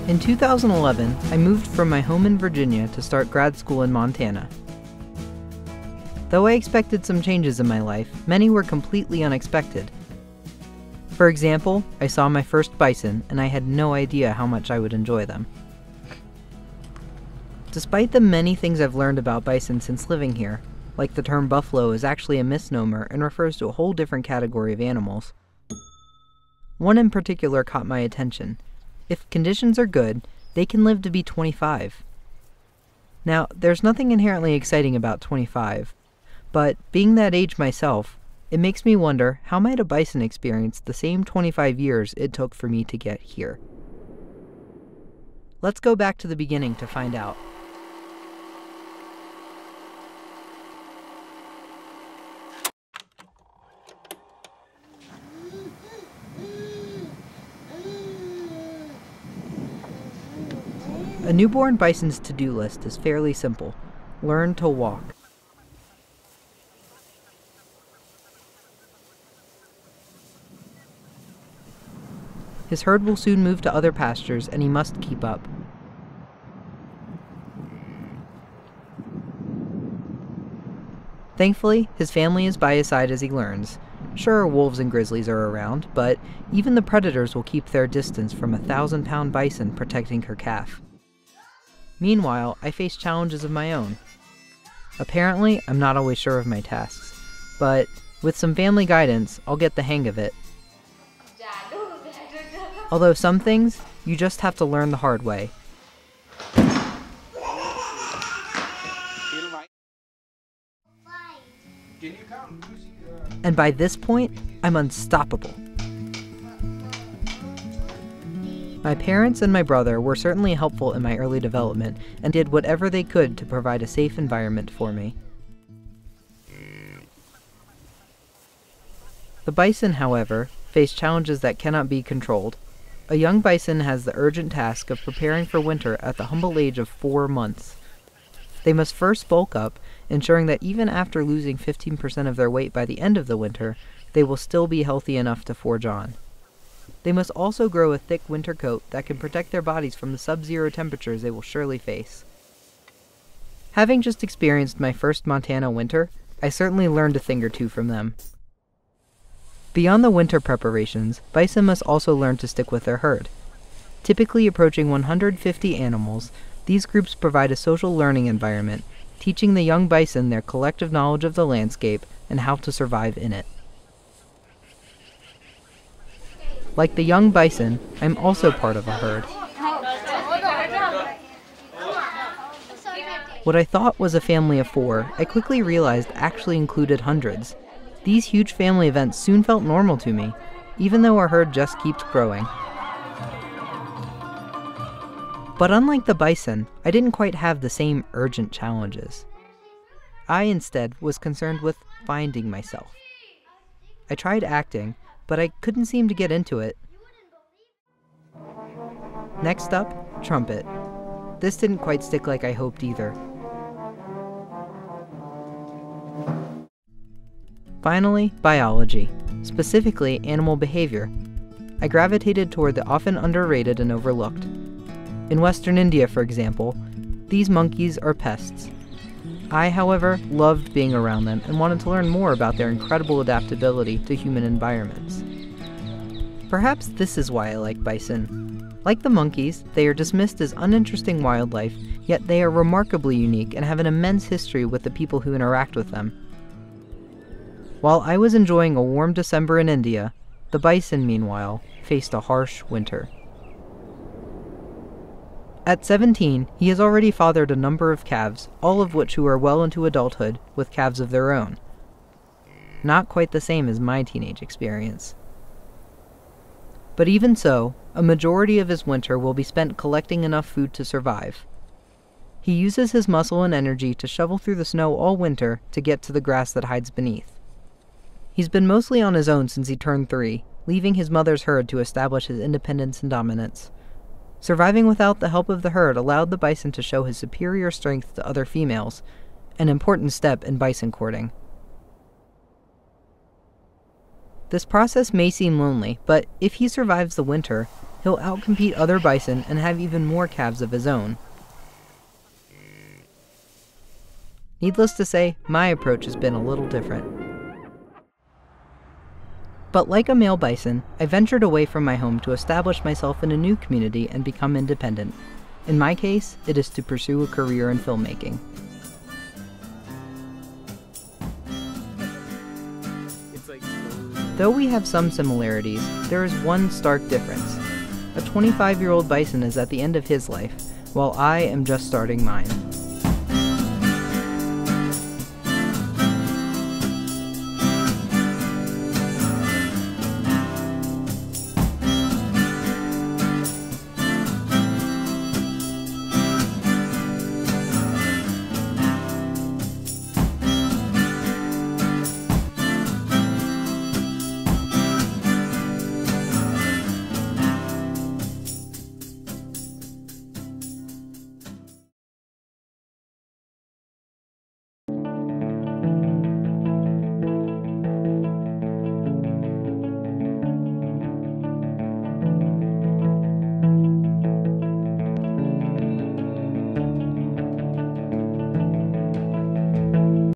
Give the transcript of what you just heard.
In 2011, I moved from my home in Virginia to start grad school in Montana. Though I expected some changes in my life, many were completely unexpected. For example, I saw my first bison, and I had no idea how much I would enjoy them. Despite the many things I've learned about bison since living here, like the term buffalo is actually a misnomer and refers to a whole different category of animals, one in particular caught my attention. If conditions are good, they can live to be 25. Now, there's nothing inherently exciting about 25, but being that age myself, it makes me wonder how might a bison experience the same 25 years it took for me to get here. Let's go back to the beginning to find out. A newborn bison's to-do list is fairly simple. Learn to walk. His herd will soon move to other pastures, and he must keep up. Thankfully, his family is by his side as he learns. Sure, wolves and grizzlies are around, but even the predators will keep their distance from a 1,000-pound bison protecting her calf. Meanwhile, I face challenges of my own. Apparently, I'm not always sure of my tasks, but with some family guidance, I'll get the hang of it. Although some things, you just have to learn the hard way. And by this point, I'm unstoppable. My parents and my brother were certainly helpful in my early development and did whatever they could to provide a safe environment for me. The bison, however, face challenges that cannot be controlled. A young bison has the urgent task of preparing for winter at the humble age of 4 months. They must first bulk up, ensuring that even after losing 15% of their weight by the end of the winter, they will still be healthy enough to forge on. They must also grow a thick winter coat that can protect their bodies from the sub-zero temperatures they will surely face. Having just experienced my first Montana winter, I certainly learned a thing or two from them. Beyond the winter preparations, bison must also learn to stick with their herd. Typically approaching 150 animals, these groups provide a social learning environment, teaching the young bison their collective knowledge of the landscape and how to survive in it. Like the young bison, I'm also part of a herd. What I thought was a family of 4, I quickly realized actually included hundreds. These huge family events soon felt normal to me, even though our herd just keeps growing. But unlike the bison, I didn't quite have the same urgent challenges. I instead was concerned with finding myself. I tried acting, but I couldn't seem to get into it. Next up, trumpet. This didn't quite stick like I hoped either. Finally, biology, specifically animal behavior. I gravitated toward the often underrated and overlooked. In Western India, for example, these monkeys are pests. I, however, loved being around them and wanted to learn more about their incredible adaptability to human environments. Perhaps this is why I like bison. Like the monkeys, they are dismissed as uninteresting wildlife, yet they are remarkably unique and have an immense history with the people who interact with them. While I was enjoying a warm December in India, the bison, meanwhile, faced a harsh winter. At 17, he has already fathered a number of calves, all of which who are well into adulthood, with calves of their own. Not quite the same as my teenage experience. But even so, a majority of his winter will be spent collecting enough food to survive. He uses his muscle and energy to shovel through the snow all winter to get to the grass that hides beneath. He's been mostly on his own since he turned 3, leaving his mother's herd to establish his independence and dominance. Surviving without the help of the herd allowed the bison to show his superior strength to other females, an important step in bison courting. This process may seem lonely, but if he survives the winter, He'll outcompete other bison and have even more calves of his own. Needless to say, my approach has been a little different. But like a male bison, I ventured away from my home to establish myself in a new community and become independent. In my case, it is to pursue a career in filmmaking. Though we have some similarities, there is one stark difference. A 25-year-old bison is at the end of his life, while I am just starting mine.